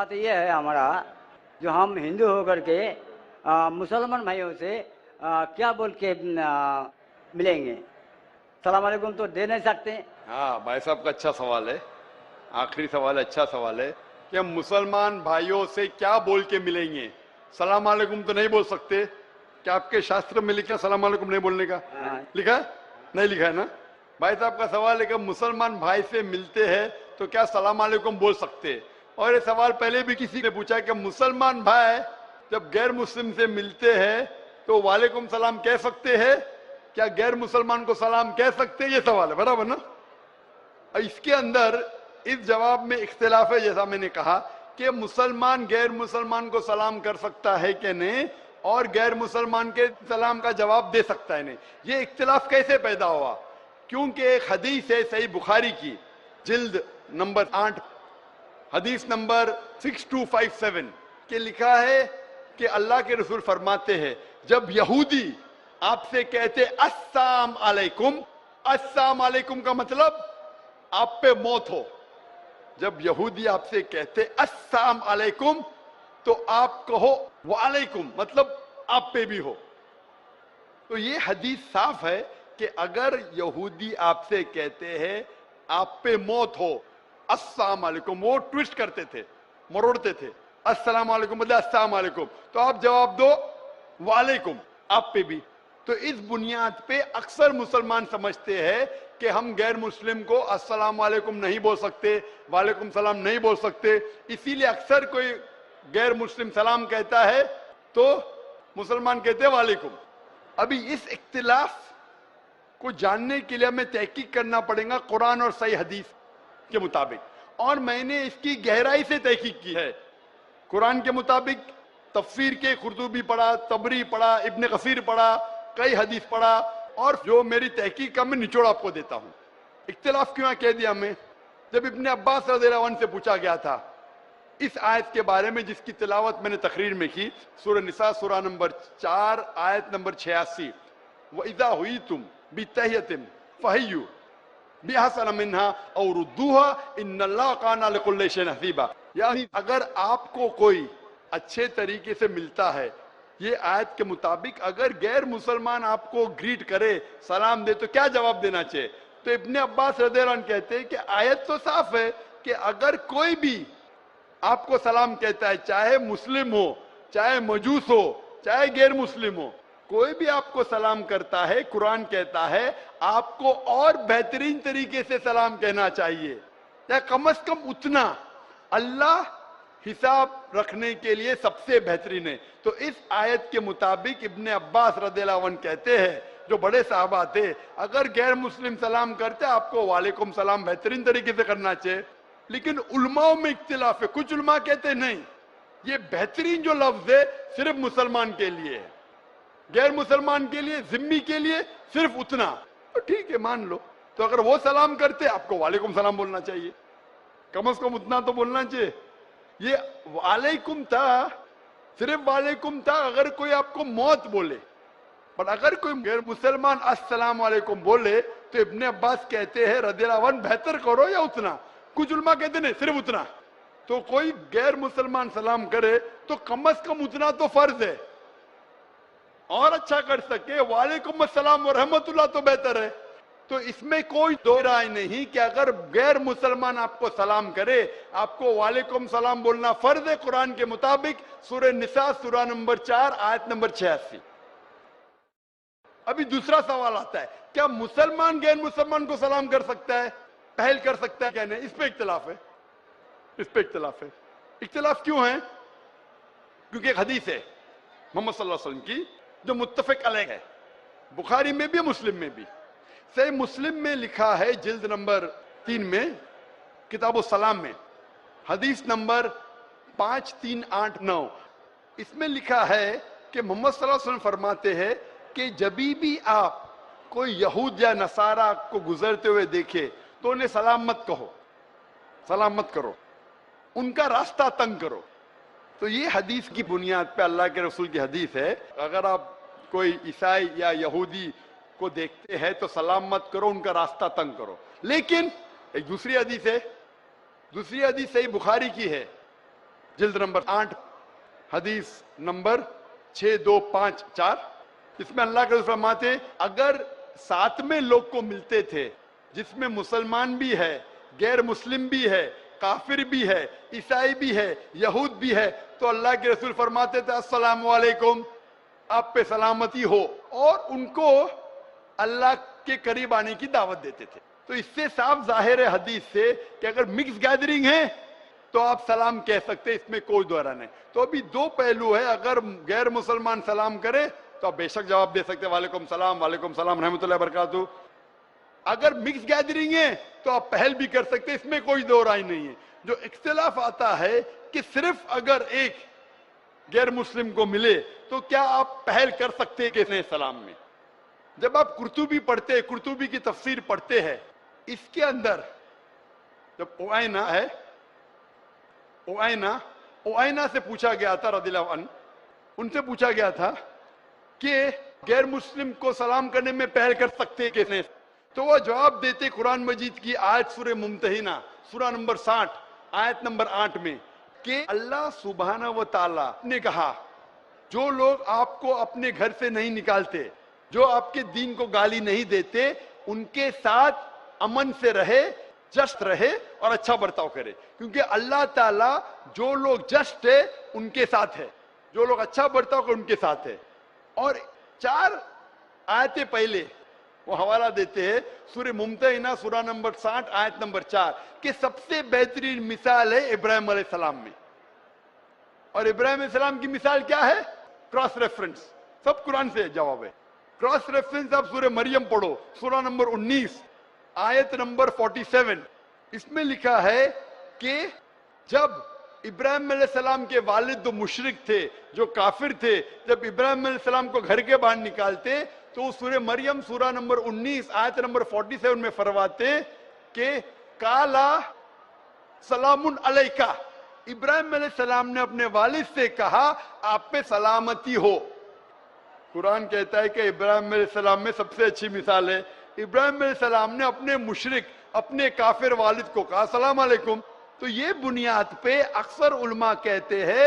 بات یہ ہے ہمارا جو ہم ہندو ہو کر کے مسلمان بھائیوں سے کیا بول کے ملیں گے؟ السلام علیکم تو دے نہیں سکتے. ہاں بھائی صاحب کا اچھا سوال ہے. آخری سوال اچھا سوال ہے کہ ہم مسلمان بھائیوں سے کیا بول کے ملیں گے. سلام علیکم تو نہیں بول سکتے. کیا آپ کے شاستر میں لکھا سلام علیکم نہیں بولنے کا؟ لکھا ہے؟ نہیں لکھا ہے نا. بھائی صاحب کا سوال ہے کہ مسلمان بھائی سے ملتے ہیں تو کیا سلام علیکم بول سکتے. اور یہ سوال پہلے بھی کسی نے پوچھا کہ مسلمان بھائی جب غیر مسلم سے ملتے ہیں تو وعلیکم سلام کہہ سکتے ہیں؟ کیا غیر مسلمان کو سلام کہہ سکتے؟ یہ سوال ہے برابر نا. اس کے اندر اس جواب میں اختلاف ہے. جیسا میں نے کہا کہ مسلمان غیر مسلمان کو سلام کر سکتا ہے کہ نہیں اور غیر مسلمان کے سلام کا جواب دے سکتا ہے نہیں. یہ اختلاف کیسے پیدا ہوا؟ کیونکہ ایک حدیث ہے صحیح بخاری کی جلد نمبر 8 حدیث نمبر 6257 کہ لکھا ہے کہ اللہ کے رسول فرماتے ہیں جب یہودی آپ سے کہتے السلام علیکم، السلام علیکم کا مطلب آپ پہ موت ہو. جب یہودی آپ سے کہتے السلام علیکم تو آپ کہو وعلیکم، مطلب آپ پہ بھی ہو. تو یہ حدیث صاف ہے کہ اگر یہودی آپ سے کہتے ہیں آپ پہ موت ہو السلام علیکم، وہ ٹویسٹ کرتے تھے، مروڑتے تھے. السلام علیکم مطلب السلام علیکم، تو آپ جواب دو وعلیکم، آپ پہ بھی. تو اس بنیاد پہ اکثر مسلمان سمجھتے ہیں کہ ہم غیر مسلم کو السلام علیکم نہیں بول سکتے، وعلیکم سلام نہیں بول سکتے. اسی لیے اکثر کوئی غیر مسلم سلام کہتا ہے تو مسلمان کہتے ہیں وعلیکم. ابھی اس اختلاف کو جاننے کے لیے ہمیں تحقیق کرنا پڑے گا قرآن اور صحیح حدیث کے مطابق، اور میں نے اس کی گہرائی سے تحقیق کی ہے. قرآن کے مطابق تفسیر کے قرطبی پڑھا، طبری پڑھا، ابن کثیر پڑھا، کئی حدیث پڑھا، اور جو میری تحقیق کا میں نچوڑ آپ کو دیتا ہوں. اختلاف کیوں کہہ دیا ہمیں؟ جب ابن عباس رضی اللہ عنہ سے پوچھا گیا تھا اس آیت کے بارے میں جس کی تلاوت میں نے تقریر میں کی، سورہ نساء سورہ نمبر 4 آیت نمبر 86، وَإِذَا هُيِّتُمْ بِتَحِيَّةٍ فَحَيُّوا بِأَحْسَنَ مِنْهَا أَوْ رُدُّوهَا إِنَّ اللَّهَ كَانَ عَلَى كُلِّ شَيْءٍ حَسِيبًا. یعنی اگر آپ کو کوئی اچھے طریقے سے ملتا ہے، یہ آیت کے مطابق اگر غیر مسلمان آپ کو گریٹ کرے، سلام دے، تو کیا جواب دینا چاہیے؟ تو ابن عباس رضی اللہ عنہ کہتے ہیں کہ آیت تو صاف ہے کہ اگر کوئی بھی آپ کو سلام کہتا ہے، چاہے مسلم ہو، چاہے مجوس ہو، چاہے غیر مسلم ہو، کوئی بھی آپ کو سلام کرتا ہے، قرآن کہتا ہے آپ کو اور بہترین طریقے سے سلام کہنا چاہیے، یا کم از کم اتنا. اللہ حساب رکھنے کے لیے سب سے بہترین ہے. تو اس آیت کے مطابق ابن عباس رضی اللہ عنہ کہتے ہیں، جو بڑے صحابہ تھے، اگر غیر مسلم سلام کرتے آپ کو وعلیکم سلام بہترین طریقے سے کرنا چاہیے. لیکن علماء میں اختلاف ہے. کچھ علماء کہتے ہیں نہیں، یہ بہترین جو لفظ ہے صرف مسلمان کے لیے ہے، غیر مسلمان کے لیے، ذمی کے لیے صرف اتنا. تو ٹھیک ہے، مان لو. تو اگر وہ سلام کرتے آپ کو وعلیکم سلام بولنا چاہیے، کم از کم اتنا تو بولنا چاہیے. یہ وعلیکم تھا، صرف وعلیکم تھا اگر کوئی آپ کو موت بولے. پر اگر کوئی غیر مسلمان السلام علیکم بولے تو ابن عباس کہتے ہیں رضی اللہ عنہ بہتر کرو یا اتنا. کچھ علماء کہتے ہیں نہیں، صرف اتنا. تو کوئی غیر مسلمان سلام کرے تو کم از کم اتنا تو فرض ہے، اور اچھا کر سکے وعلیکم السلام ورحمۃ اللہ تو بہتر ہے. تو اس میں کوئی دو رائے نہیں کہ اگر غیر مسلمان آپ کو سلام کرے آپ کو وعلیکم سلام بولنا فرض ہے قرآن کے مطابق. سورہ نساء سورہ نمبر 4 آیت نمبر 86. ابھی دوسرا سوال آتا ہے، کیا مسلمان غیر مسلمان کو سلام کر سکتا ہے، پہل کر سکتا ہے کیا نہیں؟ اس پہ اختلاف ہے. اس پہ اختلاف ہے. اختلاف کیوں ہے؟ کیونکہ ایک حدیث ہے محمد صلی اللہ علیہ وسلم کی جو متفق علیہ ہے، بخاری میں بھی مسلم میں بھی. صحیح مسلم میں لکھا ہے جلد نمبر 3 میں کتاب السلام میں حدیث نمبر 5389. اس میں لکھا ہے کہ محمد صلی اللہ علیہ وسلم فرماتے ہیں کہ جبھی بھی آپ کوئی یہود یا نصارہ کو گزرتے ہوئے دیکھے تو انہیں سلام مت کہو، سلام مت کرو، ان کا راستہ تنگ کرو. تو یہ حدیث کی بنیاد پہ اللہ کے رسول کی حدیث ہے، اگر آپ کوئی عیسائی یا یہودی کو دیکھتے ہیں تو سلام مت کرو، ان کا راستہ تنگ کرو. لیکن ایک دوسری حدیث ہے، دوسری حدیث صحیح بخاری کی ہے جلد نمبر 8 حدیث نمبر 6254 اس میں اللہ کے رسول فرماتے اگر ساتھ میں لوگ کو ملتے تھے جس میں مسلمان بھی ہے، غیر مسلم بھی ہے، کافر بھی ہے، عیسائی بھی ہے، یہود بھی ہے، تو اللہ کے رسول فرماتے تھے السلام علیکم، آپ پہ سلامتی ہو، اور ان کو اللہ کے قریب آنے کی دعوت دیتے تھے۔ تو اس سے صاف ظاہر ہے حدیث سے کہ اگر مکس گیدرنگ ہے تو آپ سلام کہہ سکتے، اس میں کوئی دوہرا نہیں۔ تو ابھی دو پہلو ہے، اگر غیر مسلمان سلام کرے تو آپ بے شک جواب دے سکتے وعلیکم السلام، وعلیکم السلام رحمۃ اللہ وبرکاتہ۔ اگر مکس گیدرنگ ہے تو آپ پہل بھی کر سکتے، اس میں کوئی دو رائے نہیں ہے۔ جو اختلاف آتا ہے کہ صرف اگر ایک غیر مسلم کو ملے تو کیا آپ پہل کر سکتے ہیں کس نے سلام میں؟ جب آپ قرطبی پڑھتے، قرطبی کی تفسیر پڑھتے ہیں، اس کے اندر جب اوائنا سے پوچھا گیا تھا رضی اللہ عنہ، ان سے پوچھا گیا تھا کہ غیر مسلم کو سلام کرنے میں پہل کر سکتے ہیں کس نے؟ تو وہ جواب دیتے قرآن مجید کی آیت سورہ ممتحنہ سورہ نمبر 60 آیت نمبر 8 میں کہ اللہ سبحانہ و تعالی نے کہا جو لوگ آپ کو اپنے گھر سے نہیں نکالتے، جو آپ کے دین کو گالی نہیں دیتے، ان کے ساتھ امن سے رہے، جسٹ رہے اور اچھا برتاؤ کرے، کیونکہ اللہ تعالیٰ جو لوگ جسٹ ہے ان کے ساتھ ہے، جو لوگ اچھا برتاؤ کرے ان کے ساتھ ہے۔ اور 4 آیتیں پہلے وہ حوالہ دیتے ہیں سورہ ممتحنہ سورہ نمبر 60 آیت نمبر 4 کہ سب سے بہترین مثال ہے ابراہیم علیہ السلام میں۔ اور ابراہیم علیہ السلام کی مثال کیا ہے؟ کراس ریفرنس، سب قرآن سے جواب ہے۔ کراس ریفرنس آپ سورہ مریم پڑھو سورہ نمبر 19 آیت نمبر 47، اس میں لکھا ہے کہ جب ابراہیم علیہ السلام کے والد جو مشرک تھے، جو کافر تھے، جب ابراہیم علیہ السلام کو گھر کے باہر نکالتے تو سورہ مریم سورہ نمبر 19 آیت نمبر 47 میں فرماتے کہ کالا سلام علیکہ، ابراہیم علیہ السلام نے اپنے والد سے کہا آپ پہ سلامتی ہو۔ قرآن کہتا ہے کہ ابراہیم علیہ السلام میں سب سے اچھی مثال ہے، ابراہیم علیہ السلام نے اپنے مشرک، اپنے کافر والد کو کہا السلام علیکم۔ تو یہ بنیاد پہ اکثر علماء کہتے ہیں،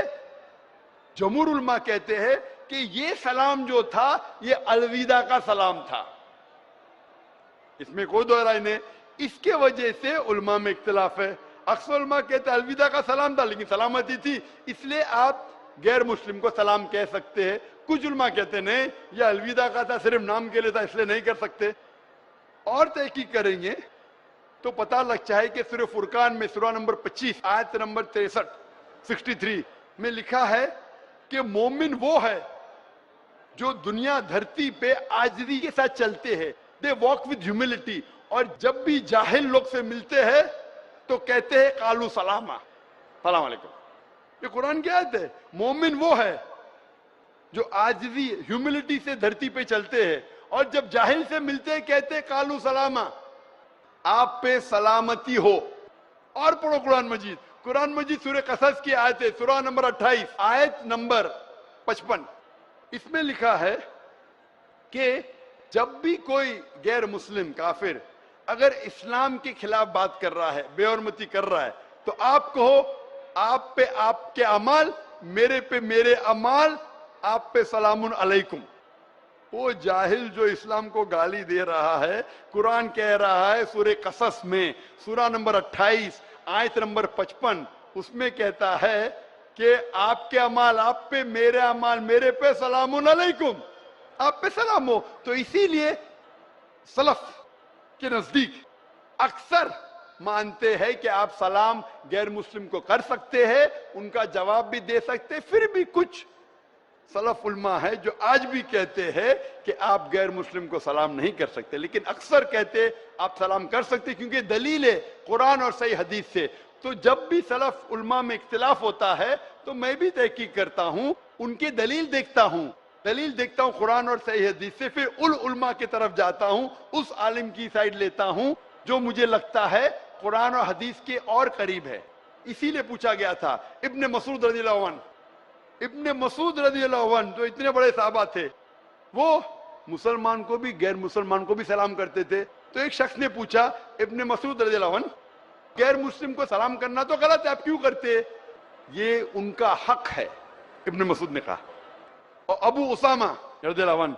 جمہور علماء کہتے ہیں کہ یہ سلام جو تھا یہ الوداع کا سلام تھا، اس میں کوئی دو رائے نہیں۔ اس کے وجہ سے علماء میں اختلاف ہے، اکثر علماء کہتے ہیں الوداع کا سلام تھا لیکن سلامتی تھی، اس لیے آپ غیر مسلم کو سلام کہہ سکتے ہیں۔ کچھ علماء کہتے ہیں نہیں یہ الوداع کا تھا، صرف نام کے لیے تھا اس لیے نہیں کر سکتے۔ اور تحقیق کریں گے تو پتہ لگتا ہے کہ سورہ فرقان میں سورہ نمبر 25 آیت نمبر 63 میں لکھا ہے کہ مومن وہ ہے جو دنیا دھرتی پہ عاجزی کے ساتھ چلتے ہیں، دے واک ود ہیوملٹی، اور جب بھی جاہل لوگ سے ملتے ہیں تو کہتے ہیں قالو سلاما، سلام علیکم۔ یہ قرآن کی آیت ہے، مومن وہ ہے جو عاجزی ہیوملٹی سے دھرتی پہ چلتے ہیں اور جب جاہل سے ملتے ہیں کہتے ہیں قالو سلاما، آپ پہ سلامتی ہو۔ اور پڑھو قرآن مجید سورہ قصص کی آیت ہے سورہ نمبر 28 آیت نمبر 55، اس میں لکھا ہے کہ جب بھی کوئی غیر مسلم کافر اگر اسلام کے خلاف بات کر رہا ہے، بے حرمتی کر رہا ہے، تو آپ کہو آپ پہ آپ کے اعمال، میرے پہ میرے اعمال، آپ پہ سلام علیکم۔ وہ جاہل جو اسلام کو گالی دے رہا ہے، قرآن کہہ رہا ہے سورہ قصص میں سورہ نمبر 28 آیت نمبر 55، اس میں کہتا ہے کہ آپ کے اعمال آپ پہ، میرے اعمال میرے پہ، سلام علیکم، آپ پہ سلام ہو۔ تو اسی لیے سلف کے نزدیک اکثر مانتے ہیں کہ آپ سلام غیر مسلم کو کر سکتے ہیں، ان کا جواب بھی دے سکتے۔ پھر بھی کچھ سلف علماء ہے جو آج بھی کہتے ہیں کہ آپ غیر مسلم کو سلام نہیں کر سکتے، لیکن اکثر کہتے آپ سلام کر سکتے کیونکہ دلیل ہے قرآن اور صحیح حدیث سے۔ تو جب بھی سلف علماء میں اختلاف ہوتا ہے تو میں بھی تحقیق کرتا ہوں، ان کی دلیل دیکھتا ہوں قرآن اور صحیح حدیث سے، پھر علماء کی طرف جاتا ہوں، اس عالم کی سائڈ لیتا ہوں جو مجھے لگتا ہے قرآن اور حدیث کے اور قریب ہے۔ اسی لیے پوچھا گیا تھا ابن مسعود رضی اللہ عنہ، ابن مسعود رضی اللہ عنہ جو اتنے بڑے صحابہ تھے، وہ مسلمان کو بھی غیر مسلمان کو بھی سلام کرتے تھے۔ تو ایک شخص نے پوچھا ابن مسعود رضی اللہ عنہ، غیر مسلم کو سلام کرنا تو غلط ہے، آپ کیوں کرتے؟ یہ ان کا حق ہے، ابن مسعود نے کہا۔ اور ابو اسامہ رضی اللہ عنہ،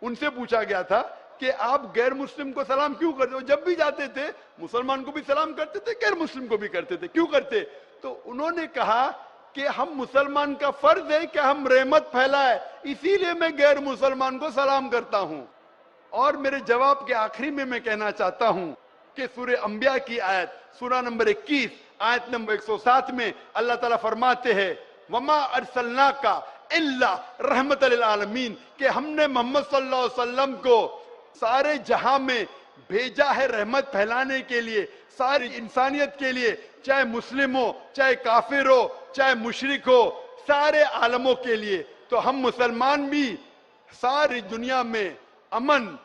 ان سے پوچھا گیا تھا کہ آپ غیر مسلم کو سلام کیوں کرتے ہو؟ جب بھی جاتے تھے مسلمان کو بھی سلام کرتے تھے، غیر مسلم کو بھی کرتے تھے، کیوں کرتے؟ تو انہوں نے کہا کہ ہم مسلمان کا فرض ہے کہ ہم رحمت پھیلائے، اسی لیے میں غیر مسلمان کو سلام کرتا ہوں۔ اور میرے جواب کے آخری میں کہنا چاہتا ہوں کہ سورہ انبیاء کی آیت سورہ نمبر 21 آیت نمبر 107 میں اللہ تعالیٰ فرماتے ہیں وَمَا أَرْسَلْنَاكَ إِلَّا رَحْمَةً لِلْعَالَمِينَ، کہ ہم نے محمد صلی اللہ علیہ وسلم کو سارے جہاں میں بھیجا ہے رحمت پھیلانے کے لیے، ساری انسانیت کے لیے، چاہے مسلم ہو، چاہے کافر ہو، چاہے مشرک ہو، سارے عالموں کے لیے۔ تو ہم مسلمان بھی ساری دنیا میں امن